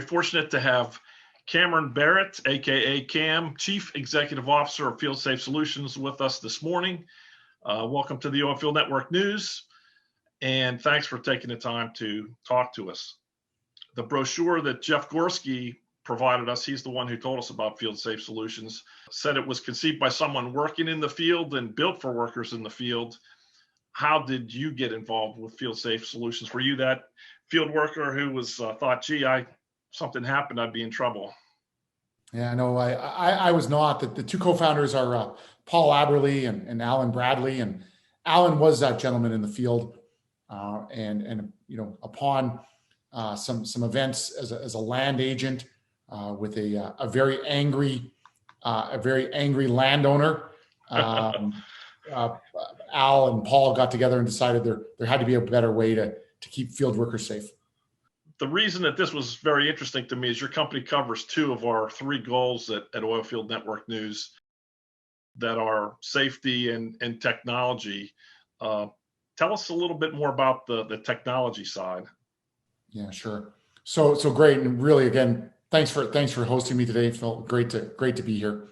fortunate to have Cameron Barrett, aka Cam, Chief Executive Officer of Field Safe Solutions, with us this morning. Welcome to the Oilfield Network News, and thanks for taking the time to talk to us. The brochure that Jeff Gorski provided us, he's the one who told us about Field Safe Solutions, said it was conceived by someone working in the field and built for workers in the field. How did you get involved with Field Safe Solutions? Were you that field worker who was thought, gee, something happened, I'd be in trouble? Yeah, no, I was not. The two co-founders are Paul Aberley and Alan Bradley, and Alan was that gentleman in the field, and upon some events as a land agent with a very angry landowner. Al and Paul got together and decided there had to be a better way to keep field workers safe. The reason that this was very interesting to me is your company covers two of our three goals at Oilfield Network News that are safety and technology. Tell us a little bit more about the technology side. Yeah, sure. So great, and really, again, thanks for hosting me today, Phil. Great to be here.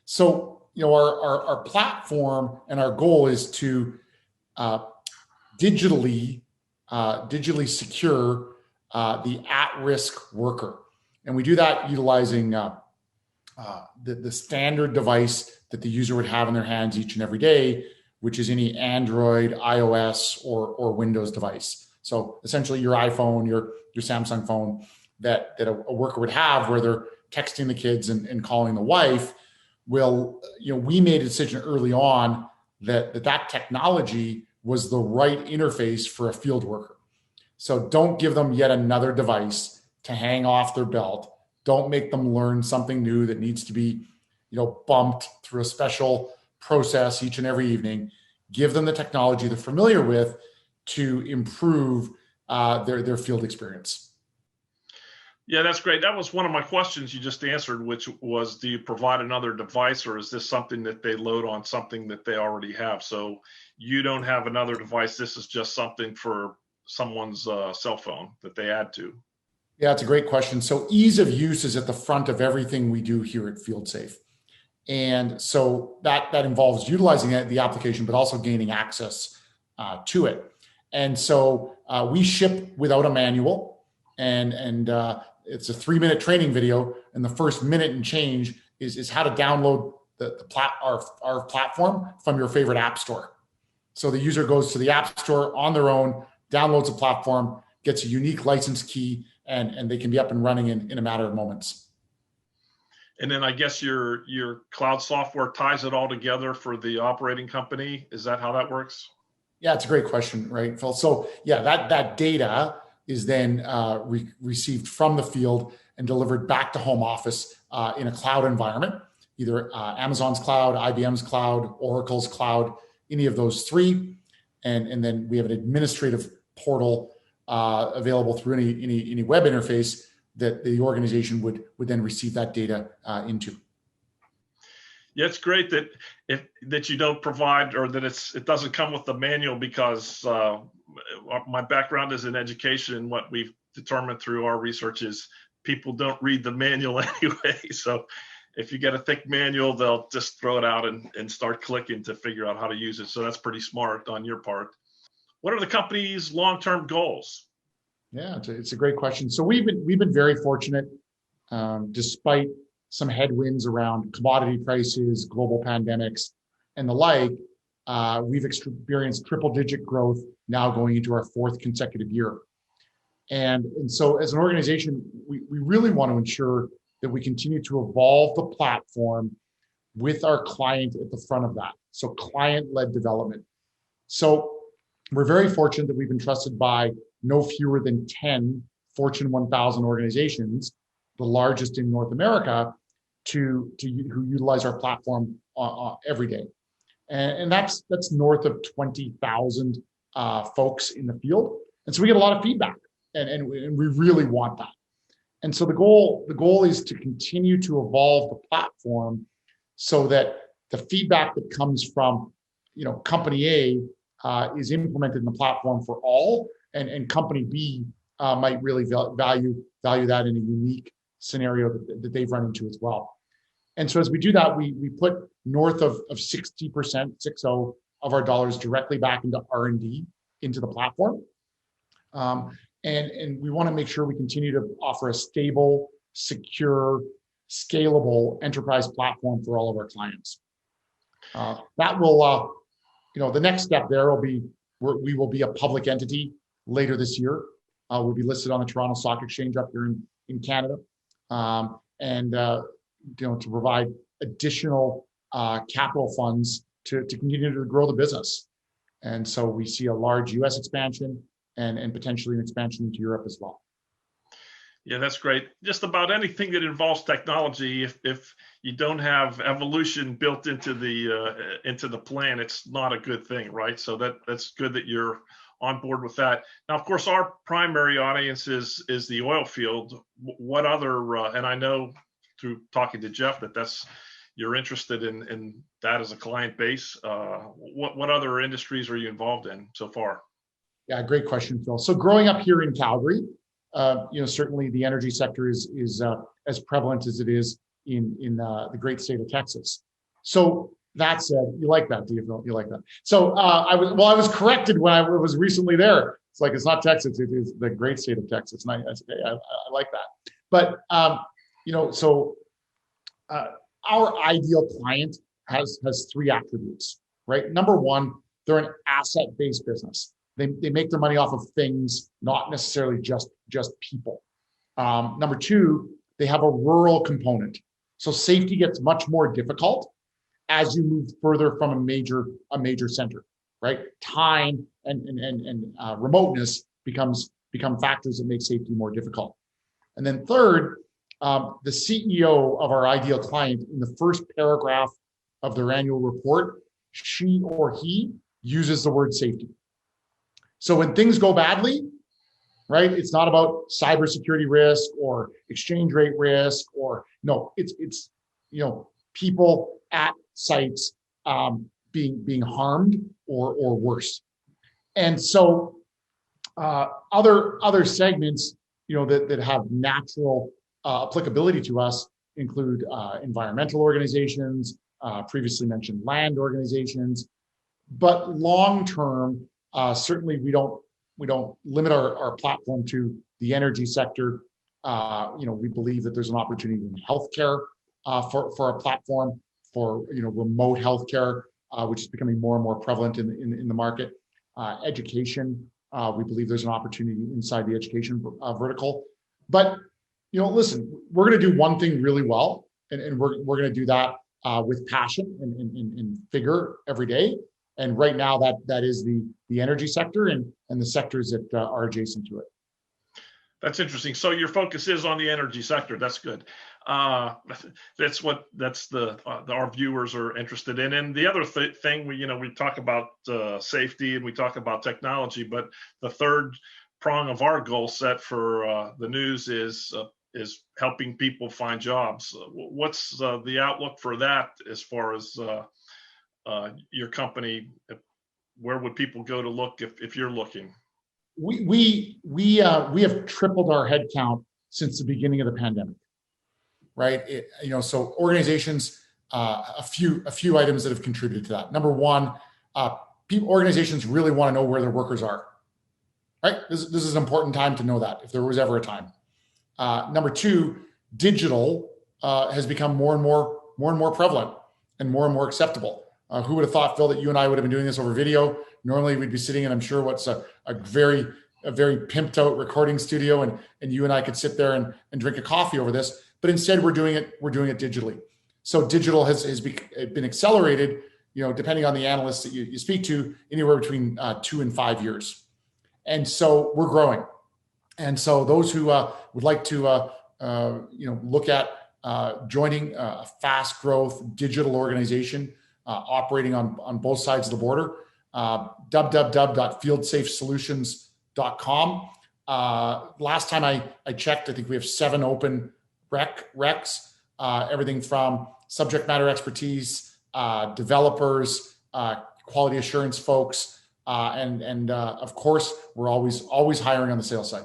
So, our platform and our goal is to digitally secure the at-risk worker, and we do that utilizing the standard device that the user would have in their hands each and every day, which is any Android, iOS, or Windows device. So essentially, your iPhone, your Samsung phone that a worker would have, where they're texting the kids and calling the wife. We made a decision early on that technology was the right interface for a field worker. So don't give them yet another device to hang off their belt. Don't make them learn something new that needs to be, bumped through a special process each and every evening. Give them the technology they're familiar with to improve their field experience. Yeah, that's great. That was one of my questions you just answered, which was, do you provide another device, or is this something that they load on something that they already have? So you don't have another device. This is just something for someone's cell phone that they add to. Yeah, it's a great question. So ease of use is at the front of everything we do here at FieldSafe. And so that involves utilizing the application, but also gaining access to it. And so we ship without a manual, and it's a 3-minute training video, and the first minute and change is how to download our platform from your favorite app store. So the user goes to the app store on their own, downloads the platform, gets a unique license key, and they can be up and running in a matter of moments. And then I guess your cloud software ties it all together for the operating company. Is that how that works? Yeah, it's a great question, right, Phil? So yeah, that data is then received from the field and delivered back to home office in a cloud environment, either Amazon's cloud, IBM's cloud, Oracle's cloud, any of those three. And then we have an administrative portal available through any web interface that the organization would then receive that data into. Yeah, it's great that you don't provide, or that it doesn't come with the manual, because my background is in education, and what we've determined through our research is people don't read the manual anyway. So if you get a thick manual, they'll just throw it out and start clicking to figure out how to use it. So that's pretty smart on your part. What are the company's long-term goals? Yeah, it's a great question. So we've been very fortunate, despite some headwinds around commodity prices, global pandemics, and the like. We've experienced triple-digit growth now going into our 4th consecutive year. And so as an organization, we really want to ensure that we continue to evolve the platform with our client at the front of that. So client-led development. So we're very fortunate that we've been trusted by no fewer than 10 Fortune 1000 organizations, the largest in North America, who utilize our platform every day. And that's north of 20,000 folks in the field. And so we get a lot of feedback, and we really want that. And so the goal is to continue to evolve the platform so that the feedback that comes from company A is implemented in the platform for all, and company B might really value that in a unique scenario that they've run into as well. And so as we do that, we put north of 60%, 60 of our dollars directly back into R&D into the platform. And we want to make sure we continue to offer a stable, secure, scalable enterprise platform for all of our clients. That will, the next step there will be we will be a public entity later this year. We'll be listed on the Toronto Stock Exchange up here in Canada, to provide additional capital funds to continue to grow the business. And so we see a large U.S. expansion and potentially an expansion into Europe as well. Yeah, that's great. Just about anything that involves technology, if you don't have evolution built into the plan, it's not a good thing, right? So that's good that you're on board with that. Now, of course, our primary audience is the oil field. What other, and I know through talking to Jeff that's you're interested in that as a client base. What other industries are you involved in so far? Yeah, great question, Phil. So growing up here in Calgary, certainly the energy sector is as prevalent as it is in the great state of Texas. So that said, you like that, do you, Phil? You like that? So I was corrected when I was recently there. It's like, it's not Texas, it is the great state of Texas. And I like that. But, our ideal client has three attributes, right? Number one, they're an asset-based business. They make their money off of things, not necessarily just people. Number two, they have a rural component. So safety gets much more difficult as you move further from a major center, right? Time and remoteness become factors that make safety more difficult. And then third, the CEO of our ideal client, in the first paragraph of their annual report, she or he uses the word safety. So when things go badly, right, it's not about cybersecurity risk or exchange rate risk, it's people at sites being harmed or worse. And so other segments that have natural applicability to us include environmental organizations, previously mentioned land organizations, but long term, certainly we don't limit our platform to the energy sector. We believe that there's an opportunity in healthcare for a platform for remote healthcare, which is becoming more and more prevalent in the market. Education, we believe there's an opportunity inside the education vertical. But listen, we're going to do one thing really well, and we're going to do that with passion and vigor every day. And right now, that is the energy sector and the sectors that are adjacent to it. That's interesting. So your focus is on the energy sector. That's good. That's our viewers are interested in. And the other thing we talk about safety and we talk about technology, but the third prong of our goal set for the news is helping people find jobs. What's the outlook for that as far as your company? Where would people go to look if you're looking? We have tripled our headcount since the beginning of the pandemic, right? So organizations, a few items that have contributed to that. Number one, organizations really want to know where their workers are, right? This is an important time to know that, if there was ever a time. Number two, digital has become more and more prevalent and more acceptable. Who would have thought, Phil, that you and I would have been doing this over video? Normally we'd be sitting in, I'm sure, what's a very pimped out recording studio, and you and I could sit there and drink a coffee over this. But instead we're doing it digitally. So digital has been accelerated, depending on the analysts that you speak to, anywhere between 2 and 5 years. And so we're growing. And so those who would like to look at joining a fast growth digital organization operating on both sides of the border, www.fieldsafesolutions.com. Last time I checked, I think we have 7 open recs, everything from subject matter expertise, developers, quality assurance folks, and of course, we're always hiring on the sales side.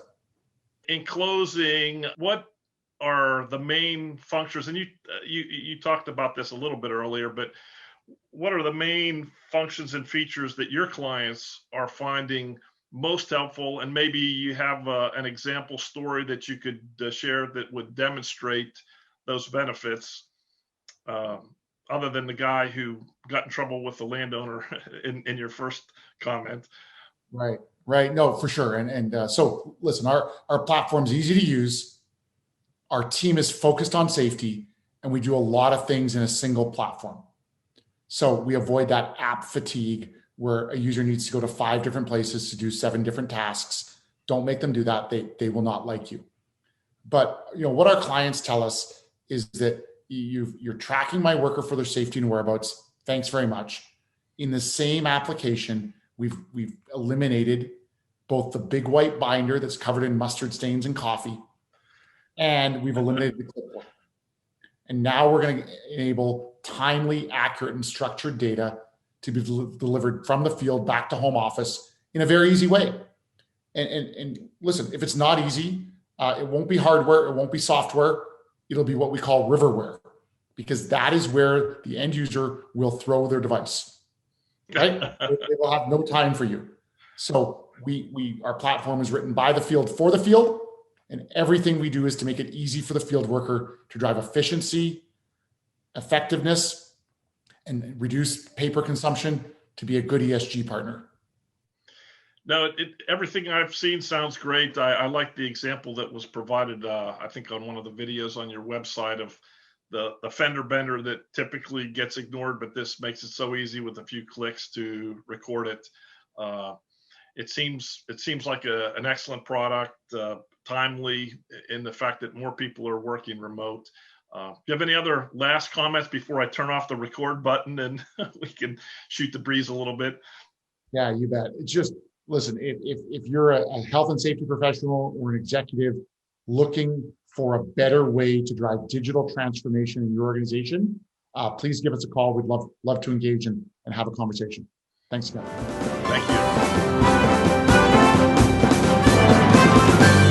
In closing, what are the main functions? And you talked about this a little bit earlier, but what are the main functions and features that your clients are finding most helpful? And maybe you have an example story that you could share that would demonstrate those benefits, other than the guy who got in trouble with the landowner in your first comment. Right. No, for sure. So listen, our platform's easy to use. Our team is focused on safety, and we do a lot of things in a single platform. So we avoid that app fatigue where a user needs to go to 5 different places to do 7 different tasks. Don't make them do that. They will not like you. But what our clients tell us is that you're tracking my worker for their safety and whereabouts. Thanks very much. In the same application, we've eliminated both the big white binder that's covered in mustard stains and coffee, and we've eliminated the clipboard. And now we're going to enable timely, accurate, and structured data to be delivered from the field back to home office in a very easy way. And listen, if it's not easy, it won't be hardware, it won't be software, it'll be what we call riverware, because that is where the end user will throw their device, right? They will have no time for you. So our platform is written by the field for the field, and everything we do is to make it easy for the field worker to drive efficiency, effectiveness, and reduce paper consumption to be a good ESG partner. No, everything I've seen sounds great. I like the example that was provided, I think, on one of the videos on your website of the fender bender that typically gets ignored, but this makes it so easy with a few clicks to record it. It seems like an excellent product, timely in the fact that more people are working remote. Do you have any other last comments before I turn off the record button and we can shoot the breeze a little bit? Yeah, you bet. It's just, listen, if you're a health and safety professional or an executive looking for a better way to drive digital transformation in your organization, please give us a call. We'd love to engage and have a conversation. Thanks again. Thank you.